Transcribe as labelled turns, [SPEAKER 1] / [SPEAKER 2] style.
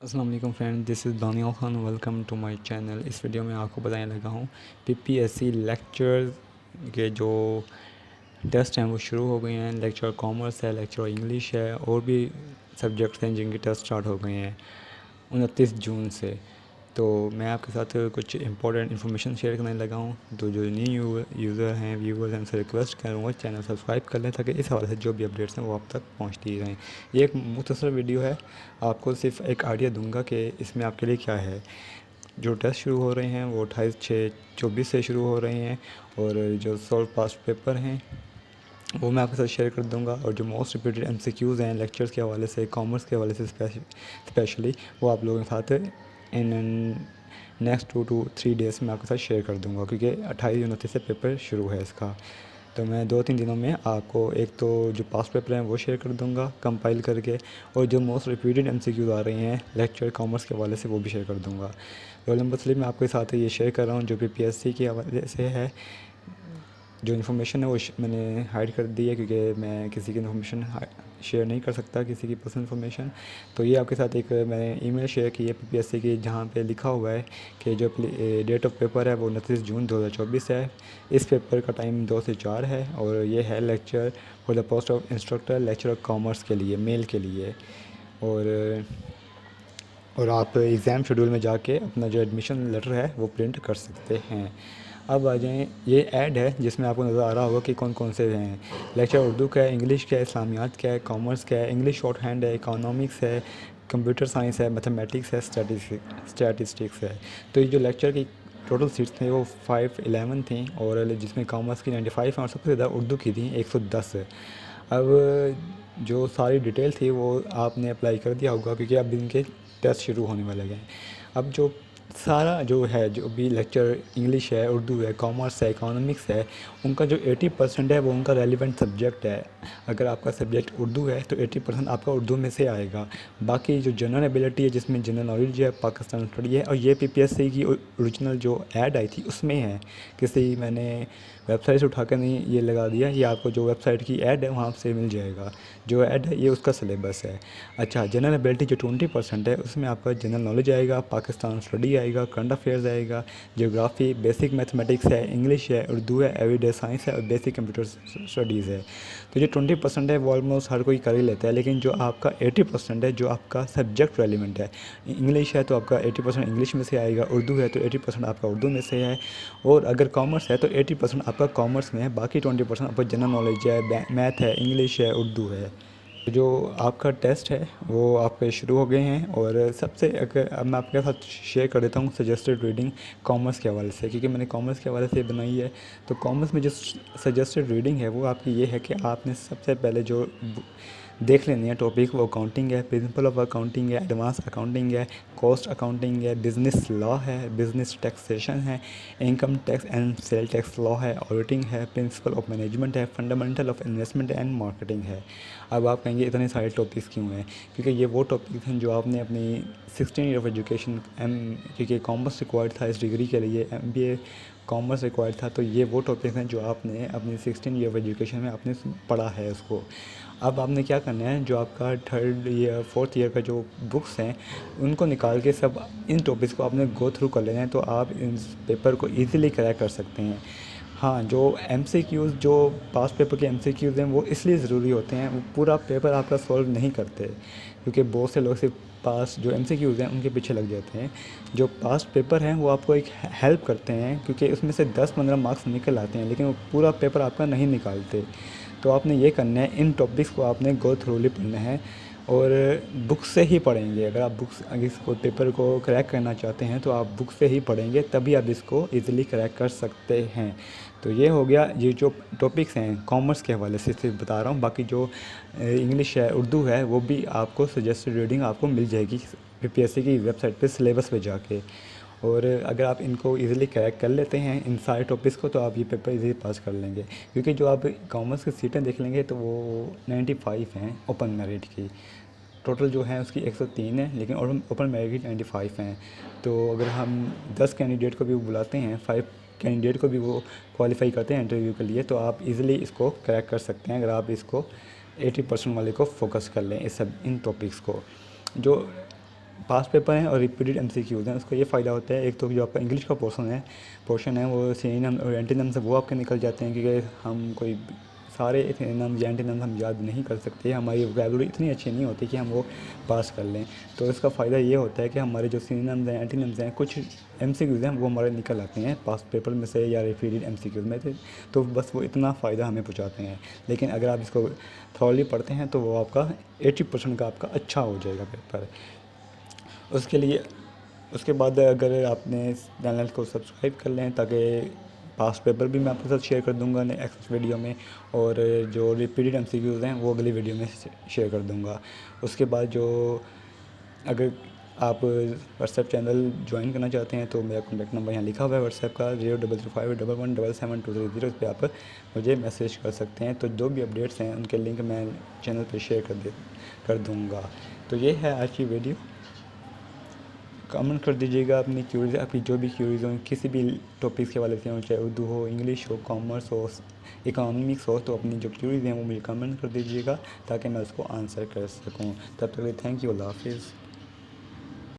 [SPEAKER 1] अस्सलाम वालेकुम friend, this is Daniyal Khan. Welcome to my channel. इस वीडियो में आपको बताने लगा हूँ पीपीएससी लेक्चर के जो टेस्ट हैं वो शुरू हो गए हैं। लेक्चर कॉमर्स है, लेक्चर इंग्लिश है और भी सब्जेक्ट्स हैं जिनके टेस्ट स्टार्ट हो गए हैं 29 जून से। तो मैं आपके साथ कुछ इंपॉर्टेंट इन्फॉर्मेशन शेयर करने लगा हूँ। तो जो न्यू यूज़र हैं, व्यूवर्स हैं, उनसे रिक्वेस्ट करूँगा चैनल सब्सक्राइब कर लें ताकि इस हवाले से जो भी अपडेट्स हैं वो आप तक पहुँचती रहें। ये एक मुख्तसर वीडियो है, आपको सिर्फ एक आइडिया दूंगा कि इसमें आपके लिए क्या है। जो टेस्ट शुरू हो रहे हैं वो 28/6/24 से शुरू हो रहे हैं और जो सॉल्व पास्ट पेपर हैं वो मैं आपके साथ शेयर कर दूंगा। और जो मोस्ट रिपीटेड एमसीक्यूज़ हैं लेक्चर्स के हवाले से, कॉमर्स के हवाले से स्पेशली, वो आप लोगों के साथ इन नेक्स्ट 2 to 3 डेज़ में आपके साथ शेयर कर दूंगा, क्योंकि 28-29 से पेपर शुरू है इसका। तो मैं 2-3 दिनों में आपको एक तो जो पास्ट पेपर हैं वो शेयर कर दूंगा कंपाइल करके, और जो मोस्ट रिपीटेड एमसीक्यूज़ आ रही हैं लेक्चर कॉमर्स के हवाले से वो भी शेयर कर दूंगा। रोल नंबर स्लिप मैं आपके साथ ये शेयर कर रहा हूँ जो पीपीएससी के हवाले से है। जो इन्फॉर्मेशन है वो मैंने हाइड कर दी है, क्योंकि मैं किसी की इन्फॉर्मेशन शेयर नहीं कर सकता, किसी की पर्सनल इन्फॉर्मेशन। तो ये आपके साथ एक मैंने ईमेल शेयर की है पीपीएससी की, जहाँ पे लिखा हुआ है कि जो डेट ऑफ पेपर है वो 29 जून 2024 है। इस पेपर का टाइम 2 से 4 है और ये है lecture for the post of instructor lecture of commerce के लिए, मेल के लिए। और आप एग्ज़ाम शेड्यूल में जाके अपना जो एडमिशन लेटर है वो प्रिंट कर सकते हैं। अब आ जाएँ, ये ऐड है जिसमें आपको नज़र आ रहा होगा कि कौन कौन से हैं। लेक्चर उर्दू का है, इंग्लिश का है, इस्लामियात का है, कॉमर्स का है, इंग्लिश शॉर्ट हैंड है, इकोनॉमिक्स है, कंप्यूटर साइंस है, मैथमेटिक्स है, स्टैटिस्टिक्स है। तो ये जो लेक्चर की टोटल सीट्स थी वो 511 थी, और जिसमें कॉमर्स की 95 हैं और सबसे ज़्यादा उर्दू की थी 110। अब जो सारी डिटेल थी वो आपने अप्लाई कर दिया होगा, क्योंकि अब इनके टेस्ट शुरू होने वाले हैं। अब जो सारा जो है, जो भी लेक्चर इंग्लिश है, उर्दू है, कॉमर्स है, इकोनॉमिक्स है, उनका जो 80% है वो उनका रेलिवेंट सब्जेक्ट है। अगर आपका सब्जेक्ट उर्दू है तो 80% आपका उर्दू में से आएगा। बाकी जो जनरल एबिलिटी है, जिसमें जनरल नॉलेज है, पाकिस्तान स्टडी है, और ये पीपीएससी की ओरिजिनल जो ऐड आई थी उसमें है। किसी मैंने वेबसाइट से उठा कर नहीं ये लगा दिया, ये आपको जो वेबसाइट की ऐड है वहाँ से मिल जाएगा। जो ऐड है ये उसका सिलेबस है। अच्छा, जनरल एबिलिटी जो 20% है उसमें आपका जनरल नॉलेज आएगा, पाकिस्तान स्टडी आएगा, करंट अफेयर्स आएगा, जियोग्राफी, बेसिक मैथमेटिक्स है, इंग्लिश है, उर्दू है, एवरीडे साइंस है और बेसिक कंप्यूटर स्टडीज़ है। तो जो 20% है वो ऑलमोस्ट हर कोई कर ही लेता है, लेकिन जो आपका 80% है जो आपका सब्जेक्ट रेलिवेंट है, इंग्लिश है तो आपका 80% इंग्लिश में से आएगा, उर्दू है तो 80% आपका उर्दू में से है, और अगर कॉमर्स है तो 80% आपका कॉमर्स में है, बाकी 20% आपका जनरल नॉलेज है, मैथ है, इंग्लिश है, उर्दू है। जो आपका टेस्ट है वो आपके शुरू हो गए हैं। और सबसे अगर अब मैं आपके साथ शेयर कर देता हूँ सजेस्टेड रीडिंग कॉमर्स के हवाले से, क्योंकि मैंने कॉमर्स के हवाले से बनाई है। तो कॉमर्स में जो सजेस्टेड रीडिंग है वो आपकी ये है कि आपने सबसे पहले जो देख लेनी है टॉपिक, वो अकाउंटिंग है, प्रिंसिपल ऑफ अकाउंटिंग है, एडवांस अकाउंटिंग है, कॉस्ट अकाउंटिंग है, बिजनेस लॉ है, बिजनेस टैक्सेशन है, income tax and sale tax law है, ऑडिटिंग है, प्रिंसिपल ऑफ मैनेजमेंट है, fundamental of investment and marketing है। अब आप कहेंगे इतने सारे टॉपिक्स क्यों हैं? क्योंकि ये वो टॉपिक्स हैं जो आपने अपनी 16 ईयर ऑफ एजुकेशन क्योंकि कॉमर्स रिक्वायर्ड था इस डिग्री के लिए, MBA कॉमर्स रिक्वायर्ड था, तो ये वो टॉपिक्स हैं जो आपने अपनी 16 ईयर ऑफ एजुकेशन में आपने पढ़ा है उसको। अब आपने क्या करना है, जो आपका 3rd ईयर 4th ईयर का जो बुक्स हैं उनको निकाल के सब इन टॉपिक्स को आपने गो थ्रू कर लेना है, तो आप इन पेपर को ईज़िली क्रैक कर सकते हैं। हाँ, जो MCQs, जो पास्ट पेपर के MCQs हैं वो इसलिए ज़रूरी होते हैं, वो पूरा पेपर आपका सॉल्व नहीं करते, क्योंकि बहुत से लोग सिर्फ पास जो MCQs हैं उनके पीछे लग जाते हैं। जो पास्ट पेपर हैं वो आपको एक हेल्प करते हैं, क्योंकि उसमें से 10-15 मार्क्स निकल आते हैं, लेकिन वो पूरा पेपर आपका नहीं निकालते। तो आपने ये करना है, इन टॉपिक्स को आपने गो थ्रूली पढ़ना है, और बुक से ही पढ़ेंगे। अगर आप बुक्स इसको पेपर को क्रैक करना चाहते हैं तो आप बुक से ही पढ़ेंगे, तभी आप इसको इजीली क्रैक कर सकते हैं। तो ये हो गया, ये जो टॉपिक्स हैं कॉमर्स के हवाले से सिर्फ बता रहा हूँ। बाकी जो इंग्लिश है, उर्दू है, वो भी आपको सजेस्टेड रीडिंग आपको मिल जाएगी पीपीएससी की वेबसाइट पे सिलेबस पे जाके। और अगर आप इनको इजीली क्रैक कर लेते हैं इन सारे टॉपिक्स को, तो आप ये पेपर इजीली पास कर लेंगे, क्योंकि जो आप कॉमर्स की सीटें देख लेंगे तो वो 95 हैं ओपन मेरिट की। टोटल जो है उसकी 103 है, लेकिन ओपन मेरिट की 95 हैं। तो अगर हम 10 कैंडिडेट को भी बुलाते हैं, 5 कैंडिडेट को भी वो क्वालिफाई करते हैं इंटरव्यू के लिए, तो आप इजीली इसको क्रैक कर सकते हैं अगर आप इसको 80% वाले को फोकस कर लें, इस सब इन टॉपिक्स को। जो पास्ट पेपर हैं और रिपीटेड एमसीक्यूज़ हैं। उसका ये फ़ायदा होता है, एक तो जो आपका इंग्लिश का पोर्शन है वो सिनोनिम और एंटोनिम से वो आपके निकल जाते हैं, क्योंकि हम कोई सारे सिनोनिम्स या एंटोनिम्स हम याद नहीं कर सकते, हमारी वोकैबुलरी इतनी अच्छी नहीं होती कि हम वो पास कर लें। तो इसका फ़ायदा ये होता है कि हमारे जो सिनोनिम्स हैं, एंटोनिम्स हैं, कुछ एमसीक्यूज़ हैं, वो हमारे निकल आते हैं पास्ट पेपर में से या रिपीटेड एमसीक्यूज़ में से। तो बस वो इतना फ़ायदा हमें पहुँचाते हैं। लेकिन अगर आप इसको थॉरली पढ़ते हैं तो वो आपका 80% का आपका अच्छा हो जाएगा पेपर। उसके लिए उसके बाद अगर आपने इस चैनल को सब्सक्राइब कर लें, ताकि पास्ट पेपर भी मैं आपके साथ शेयर कर दूंगा नेक्स्ट वीडियो में, और जो रिपीटेड एमसीक्यूज़ हैं वो अगली वीडियो में शेयर कर दूंगा। उसके बाद जो अगर आप व्हाट्सएप चैनल ज्वाइन करना चाहते हैं तो मेरा कॉन्टैक्ट नंबर यहाँ लिखा हुआ है व्हाट्सएप का 0335117722, इस पर आप मुझे मैसेज कर सकते हैं। तो जो भी अपडेट्स हैं उनके लिंक मैं चैनल पर शेयर कर दूँगा। तो ये है आज की वीडियो। कमेंट कर दीजिएगा अपनी क्यूरीज, आपकी जो भी क्यूरीज हो किसी भी टॉपिक्स के हवाले से हो, चाहे उर्दू हो, इंग्लिश हो, कॉमर्स हो, इकोनॉमिक्स हो, तो अपनी जो क्यूरीज हैं वो मुझे कमेंट कर दीजिएगा ताकि मैं उसको आंसर कर सकूं। तब तक के लिए थैंक यू, अल्लाह हाफिज़।